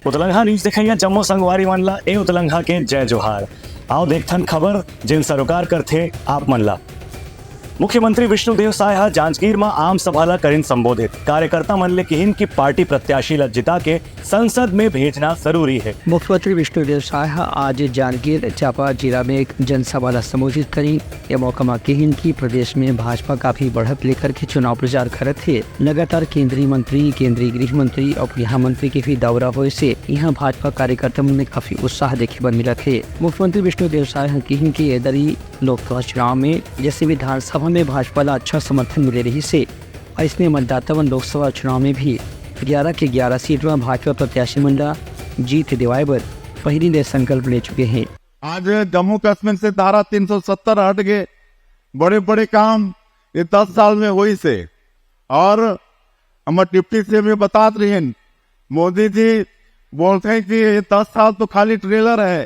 उतलंघा news देखिए जम्मू संगवारी मनला ए उतलंघा के जय जोहार। आओ देखथन खबर जिन सरोकार करथे आप मनला। मुख्यमंत्री विष्णुदेव साय हा जांजगीर में आम सभा ला करीन संबोधित। कार्यकर्ता मन ले कहिन की पार्टी प्रत्याशी ला जिता के संसद में भेजना जरूरी है। मुख्यमंत्री विष्णुदेव साय आज जांजगीर चांपा जिला में एक जनसभा ला संबोधित करी। यह मौका में कहिन की प्रदेश में भाजपा काफी बढ़त लेकर के चुनाव प्रचार करत है। लगातार केंद्रीय मंत्री, केंद्रीय गृह मंत्री और गृह मंत्री के भी दौरा होए से यहाँ भाजपा कार्यकर्ता में काफी उत्साह देखे बर मिलत है। मुख्यमंत्री विष्णुदेव साय कहिन की एदरी लोकसभा चुनाव में जैसे विधानसभा में भाजपा ला अच्छा समर्थन मिले रही से इसमें मतदाता लोकसभा चुनाव में भी 11 के 11 सीट में भाजपा प्रत्याशी मंडा जीत दिवाए पर पहली ने संकल्प ले चुके हैं। आज जम्मू कश्मीर से धारा 370 हट गए। बड़े बड़े काम ये 10 साल में हुई से और हमारे डिप्टी से भी बतात रहे हैं। मोदी जी बोलते हैं कि ये 10 साल तो खाली ट्रेलर है,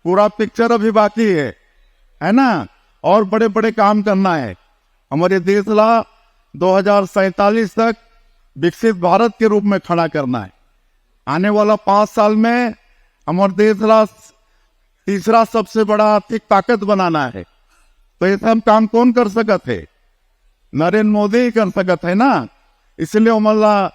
पूरा पिक्चर अभी बाकी है ना। और बड़े बड़े काम करना है। हमारे देश ला 2047 तक विकसित भारत के रूप में खड़ा करना है। आने वाला 5 साल में हमारे देश ला तीसरा सबसे बड़ा आर्थिक ताकत बनाना है। तो ये सब काम कौन कर सकत है? नरेंद्र मोदी ही कर सकत है ना। इसलिए हमारा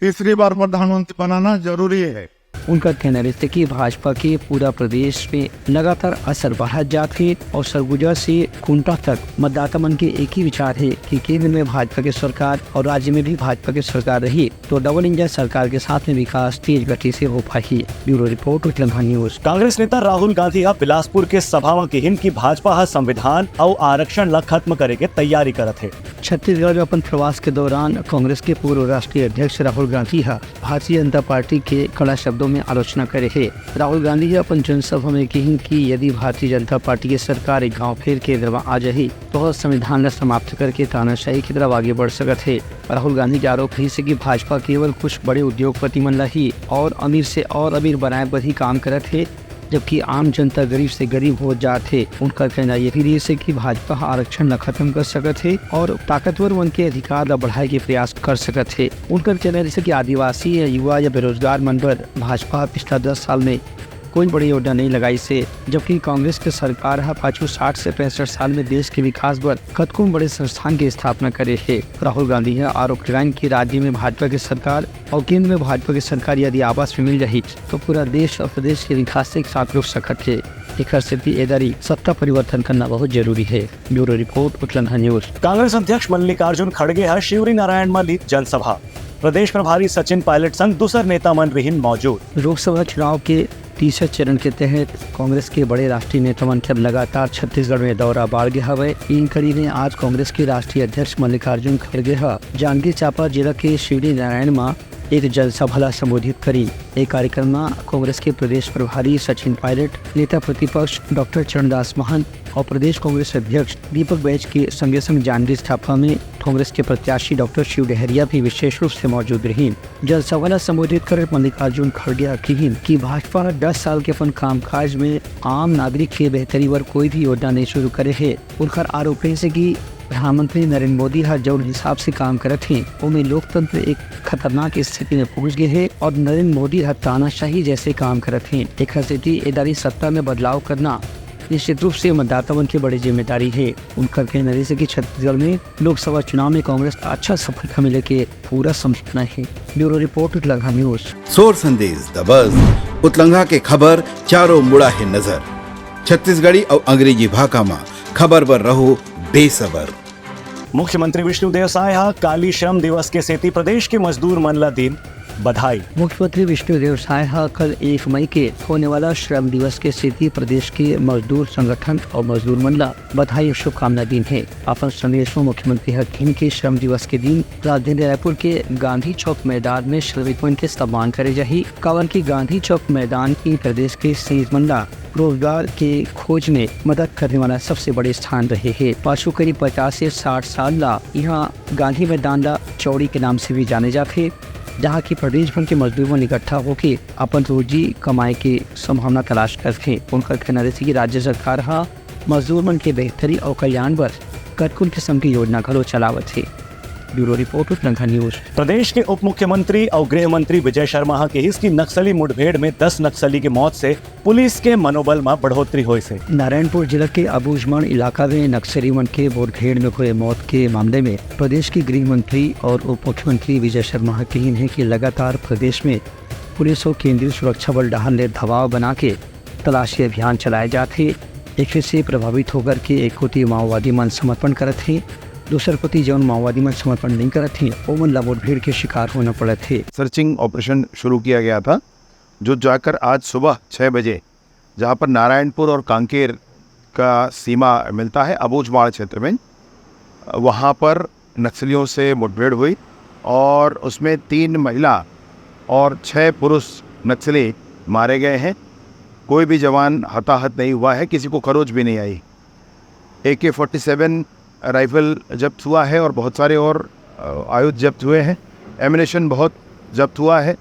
तीसरी बार प्रधानमंत्री बनाना जरूरी है। उनका कहना है कि भाजपा के पूरा प्रदेश में लगातार असर बढ़ा जाते और सरगुजा से कुंटा तक मतदाता मन के एक ही विचार है कि केंद्र में भाजपा की सरकार और राज्य में भी भाजपा की सरकार रही तो डबल इंजन सरकार के साथ में विकास तेज गति से हो पाई। Bureau report Utlangha news. Congress नेता राहुल गांधी हा बिलासपुर के सभा में कहिन की भाजपा हा संविधान और आरक्षण ला खत्म करे के तैयारी करत है। छत्तीसगढ़ में अपन प्रवास के दौरान कांग्रेस के पूर्व राष्ट्रीय अध्यक्ष राहुल गांधी हा भारतीय जनता पार्टी के कड़ा शब्दों में आलोचना करे है। राहुल गांधी अपन जनसभा में कहिन कि यदि भारतीय जनता पार्टी की सरकार एक गांव फेर के दरवा आ जाही तो संविधान ला समाप्त करके तानाशाही की तरफ आगे बढ़ सकत है। राहुल गांधी का आरोप है कि भाजपा केवल कुछ बड़े उद्योगपति मन ला ही और अमीर से और अमीर बनाए पर ही काम करत है, जबकि आम जनता गरीब से गरीब हो जाते। उनका कहना यह भी है कि भाजपा आरक्षण न खत्म कर सकत है और ताकतवर मन के अधिकार ला बढ़ाए के प्रयास कर सकत है। उनका कहना है कि आदिवासी या युवा या बेरोजगार मन पर भाजपा पिछला 10 साल में कोई बड़ी योजना नहीं लगाई से, जबकि कांग्रेस की सरकार पाछू 60 से 65 साल में देश के विकास पर कतकों बड़े संस्थान की स्थापना करे है। राहुल गांधी ने आरोप लगाया कि राज्य में भाजपा की सरकार और केंद्र में भाजपा की सरकार यदि आपस में मिल रही तो पूरा देश और प्रदेश के विकास से एक साथ रुक सकत है। एक स्थिति एदारी सत्ता परिवर्तन करना बहुत जरूरी है। Bureau report Utlangha news. Congress अध्यक्ष मल्लिकार्जुन खड़गे हा शिवरी नारायण में ली जनसभा। प्रदेश प्रभारी सचिन पायलट संग दूसर नेता मन रहीन मौजूद। लोकसभा चुनाव के तीसरे चरण के तहत कांग्रेस के बड़े राष्ट्रीय नेता मन के लगातार छत्तीसगढ़ में दौरा बाढ़ गया हवे। इन कड़ी ने आज कांग्रेस के राष्ट्रीय अध्यक्ष मल्लिकार्जुन खड़गे जांजगीर चांपा जिला के शिवरी नारायण में एक जनसभा ला संबोधित करी। एक कार्यक्रम में कांग्रेस के प्रदेश प्रभारी सचिन पायलट, नेता प्रतिपक्ष डॉक्टर चरणदास महंत और प्रदेश कांग्रेस अध्यक्ष दीपक बैज के संगे संग जांजगीर चांपा में कांग्रेस के प्रत्याशी डॉक्टर शिव डहरिया भी विशेष रूप से मौजूद रही। जनसभा ला संबोधित कर मल्लिकार्जुन खड़गे कहिन कि भाजपा 10 साल के अपन कामकाज में आम नागरिक के बेहतरी वर कोई भी योजना नहीं शुरू करे है। उनका आरोप है कि प्रधानमंत्री नरेंद्र मोदी जौन हिसाब से काम करत हैं उनमें लोकतंत्र एक खतरनाक स्थिति में पहुंच गए है और नरेंद्र मोदी तानाशाही जैसे काम करत हैं। एक स्थिति इदारी सत्ता में बदलाव करना निश्चित रूप से मतदाताओं की बड़ी जिम्मेदारी है। उनका कहना है कि छत्तीसगढ़ में लोकसभा चुनाव में कांग्रेस का अच्छा सफलता मिले के पूरा संभावना है। Bureau report Utlangha news. सोर संदेश द बज़ उतलंघा के खबर चारों मुड़ा है नजर। छत्तीसगढ़ी और अंग्रेजी भाषा में खबर पर रहो बेसबर। मुख्यमंत्री विष्णुदेव साय हा काली श्रम दिवस के सेती प्रदेश के मजदूर मन ला दिन बधाई। मुख्यमंत्री विष्णुदेव साय कल 1 मई के होने वाला श्रम दिवस के स्थिति प्रदेश के मजदूर संगठन और मजदूर मंडला बधाई और शुभकामना दिन है। अपन संदेश में मुख्यमंत्री हकीम के श्रम दिवस के दिन राजधानी रायपुर के गांधी चौक मैदान में श्रमिकों के सम्मान करे जाही। कावन की गांधी चौक मैदान की प्रदेश के संयुक्त मंडला रोजगार के खोज में मदद करने वाला सबसे बड़े स्थान रहे हैं। पाछू करीब 50 से 60 साल ला यहाँ गांधी मैदान ला चौड़ी के नाम से भी जाने जाते, जहाँ की प्रदेश भर के मजदूर इकट्ठा होकर अपन रोजी कमाए की संभावना तलाश करते। उनका कहना है कि राज्य सरकार मजदूर मन के बेहतरी और कल्याण पर कतकुल किस्म की योजना घलो चलावत है। Bureau report Utlangha news. प्रदेश के उप मुख्यमंत्री और गृह मंत्री विजय शर्मा के इसकी नक्सली मुठभेड़ में 10 नक्सली की मौत से पुलिस के मनोबल में बढ़ोतरी हुई से। नारायणपुर जिला के अबूझमाड़ इलाका में नक्सलीवन के मुठभेड़ में हुए मौत के मामले में प्रदेश के गृह मंत्री और उप मुख्यमंत्री विजय शर्मा कही है कि लगातार प्रदेश में पुलिस और केंद्रीय सुरक्षा बल डहान ने दबाव बना के तलाशी अभियान चलाए जाते। एक से प्रभावित होकर के एक कोती माओवादी मन समर्पण करत थे, दूसर कोती जौन माओवादी मन समर्पण नहीं करत थे वो मन ला मुठभेड़ के शिकार होना पड़े थे। सर्चिंग ऑपरेशन शुरू किया गया था जो जाकर आज सुबह 6 बजे जहां पर नारायणपुर और कांकेर का सीमा मिलता है अबूझमाड़ क्षेत्र में, वहां पर नक्सलियों से मुठभेड़ हुई और उसमें 3 महिला और 6 पुरुष नक्सली मारे गए हैं। कोई भी जवान हताहत नहीं हुआ है, किसी को खरोच भी नहीं आई। AK-47 राइफल जब्त हुआ है और बहुत सारे और आयुध जब्त हुए हैं। एमिनेशन बहुत जब्त हुआ है।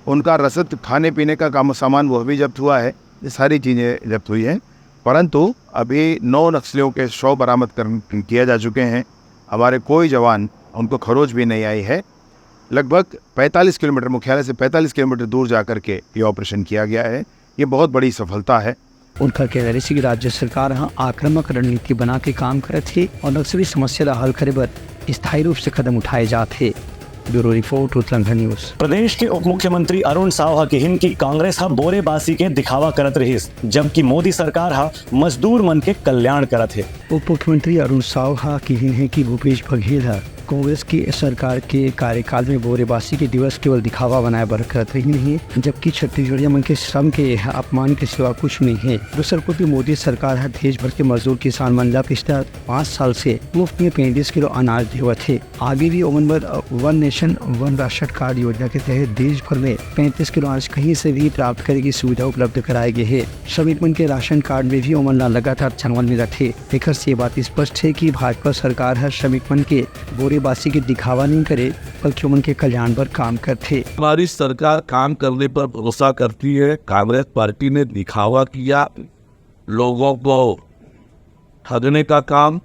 उनका रसद खाने पीने का काम सामान वो भी जब्त हुआ है। ये सारी चीज़ें जब्त हुई हैं, परंतु अभी 9 नक्सलियों के शव बरामद किया जा चुके हैं। हमारे कोई जवान उनको खरोच भी नहीं आई है। लगभग 45 किलोमीटर मुख्यालय से 45 किलोमीटर दूर जा कर के ये ऑपरेशन किया गया है। ये बहुत बड़ी सफलता है। उनका कहना है कि राज्य सरकार यहाँ आक्रामक रणनीति बना के काम करे थे और नक्सली समस्या का हल करे पर स्थायी रूप से कदम उठाए जाते। Bureau report Utlangha news. प्रदेश के उप मुख्यमंत्री अरुण साव की हिन की कांग्रेस बोरेबासी के दिखावा करत रही, जबकि मोदी सरकार मजदूर मन के कल्याण करत है। उप मुख्यमंत्री अरुण साव की हिन है कि भूपेश बघेल कांग्रेस की सरकार के कार्यकाल में बोरेबासी के दिवस केवल दिखावा बनाए बरकत रही है, जबकि छत्तीसगढ़िया मन के श्रम के अपमान के सिवा कुछ नहीं है। दूसर को मोदी सरकार देश भर के मजदूर किसान मन ला पिछले 5 साल से मुफ्त में 35 किलो अनाज देवत है। आगे भी ओमन one nation one ration card योजना के तहत देश भर में 35 किलो अनाज कहीं से भी प्राप्त करने की सुविधा उपलब्ध कराई गई है। श्रमिक मन के राशन कार्ड में भी ओमन ला लगातार छानबीन में रखे। एक से बात स्पष्ट है कि भाजपा सरकार हर श्रमिक मन के बोरेबासी के दिखावा नहीं करे बल्कि उनके कल्याण पर काम करते। हमारी सरकार काम करने पर भरोसा करती है। कांग्रेस पार्टी ने दिखावा किया, लोगों को ठगने का काम,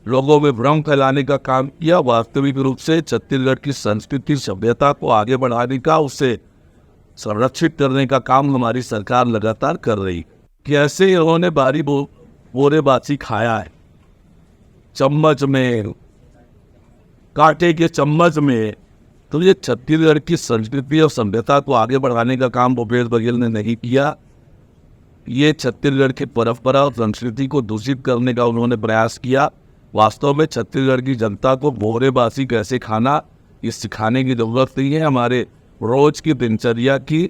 लोगों में भ्रम फैलाने का काम किया। वास्तविक रूप से छत्तीसगढ़ की संस्कृति सभ्यता को आगे बढ़ाने का, उसे संरक्षित करने का काम हमारी सरकार लगातार कर रही। कैसे इन्होंने बारी बोरेबासी खाया है, चम्मच में, कांटे के चम्मच में, तो ये छत्तीसगढ़ की संस्कृति और सभ्यता को आगे बढ़ाने का काम भूपेश बघेल ने नहीं किया। ये छत्तीसगढ़ की परंपरा और संस्कृति को दूषित करने का उन्होंने प्रयास किया। वास्तव में छत्तीसगढ़ की जनता को बोरेबासी कैसे खाना ये सिखाने की जरूरत नहीं है। हमारे रोज की दिनचर्या की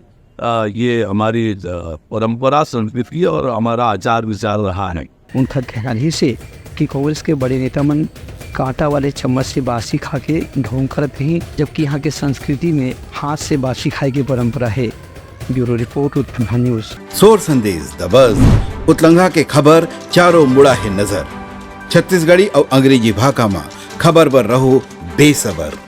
ये हमारी परंपरा, संस्कृति और हमारा आचार विचार रहा है। उनका कहना ही से कि कांग्रेस के बड़े नेता मन कांटा वाले चम्मच से बासी खा के ढोंग करते हैं, जबकि यहाँ के संस्कृति में हाथ से बासी खाए की परंपरा है। Bureau report Utlangha news. सोर संदेश द बज़ उतलंघा के खबर चारों मुड़ा है नजर। छत्तीसगढ़ी और अंग्रेजी भाषा में खबर पर रहो बेसबर।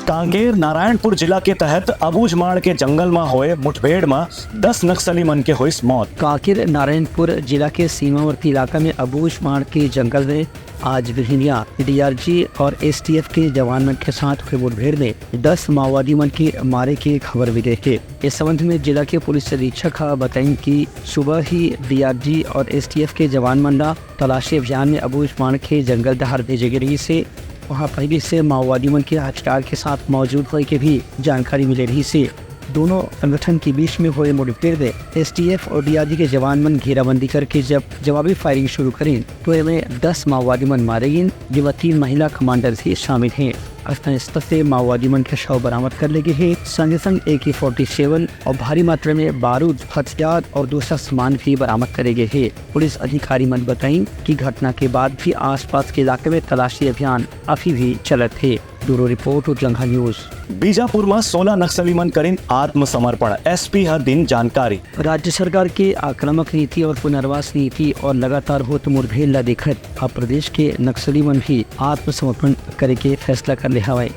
कांकेर नारायणपुर जिला के तहत अबूझमाड़ के जंगल में हुए मुठभेड़ में 10 नक्सली मन के हुई मौत। कांकेर नारायणपुर जिला के सीमावर्ती इलाका में अबूझमाड़ के जंगल में आज विभिन्न DRG और STF के जवान मन के साथ हुए मुठभेड़ में 10 माओवादी मन के मारे की खबर मिली है। इस संबंध में जिला के पुलिस अधीक्षक बताएं कि सुबह ही DRG और STF के जवान मन तलाशी अभियान में अबूझमाड़ के जंगल दहाड़ भेजे गए से वहाँ पहले से माओवादी मन के हथियार के साथ मौजूद होने की भी जानकारी मिल रही से। दोनों संगठन के बीच में हुए मुठभेड़ में STF और DRG के जवान मन घेराबंदी करके जब जवाबी फायरिंग शुरू करें तो इनमें 10 माओवादी मन मारे गए, जिसमें 3 महिला कमांडर भी शामिल हैं। स्थल से माओवादी मन के शव बरामद कर ले गए हैं। संगे संग AK-47 और भारी मात्रा में बारूद, हथियार और दूसरा सामान भी बरामद करे गए हैं। पुलिस अधिकारी मन बताई कि घटना के बाद भी आसपास के इलाके में तलाशी अभियान अभी भी चलत है। Bureau report Utlangha news. Bijapur में 16 नक्सली मन करीन आत्मसमर्पण, SP हर दिन जानकारी। राज्य सरकार के आक्रामक नीति और पुनर्वास नीति और लगातार होत मुठभेड़ ला देखत अब प्रदेश के नक्सली मन भी आत्मसमर्पण करे के फैसला कर ले हवाए।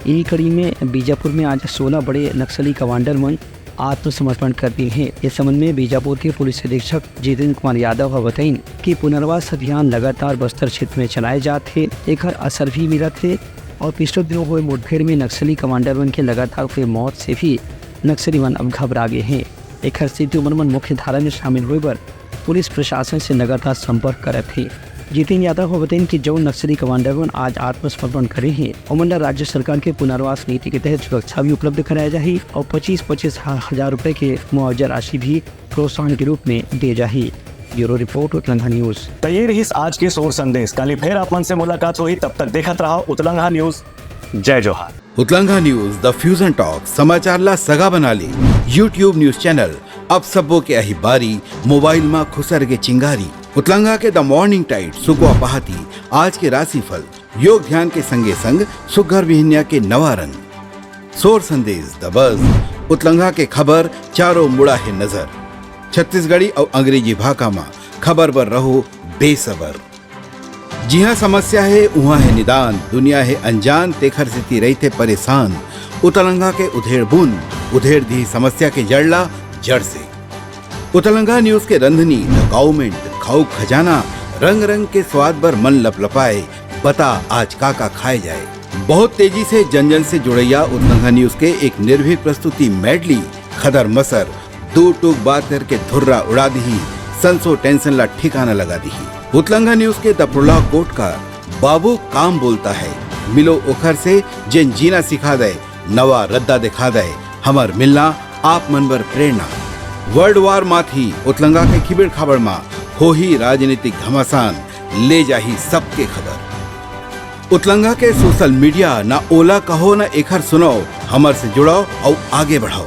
यही कड़ी में बीजापुर में आज 16 बड़े नक्सली कमांडर मन आत्मसमर्पण कर दिए हैं। इस संबंध में बीजापुर के पुलिस अधीक्षक जितेंद्र कुमार यादव बताइन कि पुनर्वास अभियान लगातार बस्तर क्षेत्र में चलाए जाते एक असर भी मिला थे और पिछले दिनों हुए मुठभेड़ में नक्सली कमांडर के लगातार हुए मौत से भी नक्सली वन अब घबरा गए हैं। एक स्थिति मन मुख्य धारा में शामिल हुए पर पुलिस प्रशासन से लगातार संपर्क कर थे। जितेंद्र यादव को बताएं कि जो नक्सली कमांडर आज आत्मसमर्पण करे हैं और राज्य सरकार के पुनर्वास नीति के तहत सुरक्षा भी उपलब्ध कराया जाए और 25-25 हजार रुपए के मुआवजा राशि भी प्रोत्साहन के रूप में दे जाए। Bureau report Utlangha news. तो ये रही आज के सोर संदेश। कल फिर आप मन से मुलाकात हुई, तब तक देखत रहो उतलंघा न्यूज। जय जोहार। उतलंघा न्यूज द फ्यूजन टॉक समाचार ला सगा बना ली। यूट्यूब न्यूज चैनल अब सबो के अही बारी मोबाइल में खुसर के चिंगारी। उतलंघा के द मॉर्निंग टाइट सुगवा पहाती आज के राशिफल योग ध्यान के संगे संग सुघर विहिन्या के नवा रंग। सोर संदेश द बज उतलंघा के खबर चारों मुड़ा है नजर। छत्तीसगढ़ी और अंग्रेजी भाषा में खबर पर रहो बेसबर। जी हाँ, समस्या है वहाँ है निदान, दुनिया है अनजान तेखर से रहते परेशान। उतलंघा के उधेड़ बुन उधेड़ दी समस्या के जड़ला जड़ से। उतलंघा न्यूज के रंधनी द गवर्नमेंट खाऊ खजाना रंग रंग के स्वाद पर मन लपलपाए। बता आज का खाए जाए। बहुत तेजी से जन जन से जुड़ैया उतलंघा न्यूज के एक निर्भीक प्रस्तुति मेडली खदर मसर दो टूक बात करके धुर्रा उड़ा दी, संसो टेंशन ला ठिकाना लगा दी। उतलंघा न्यूज के द प्रोलॉग कोट का बाबू काम बोलता है, मिलो ओखर से जिन जीना सिखा दे, नवा रद्दा दिखा दे, हमर मिलना आप मन बर प्रेरणा। वर्ल्ड वार माथी उतलंघा के खिबड़ खबर मा हो ही राजनीतिक घमासान ले जाही सबके खबर। उतलंघा के सोशल मीडिया ना ओला कहो ना एखर सुनाओ, हमर से जुड़ाओ और आगे बढ़ाओ।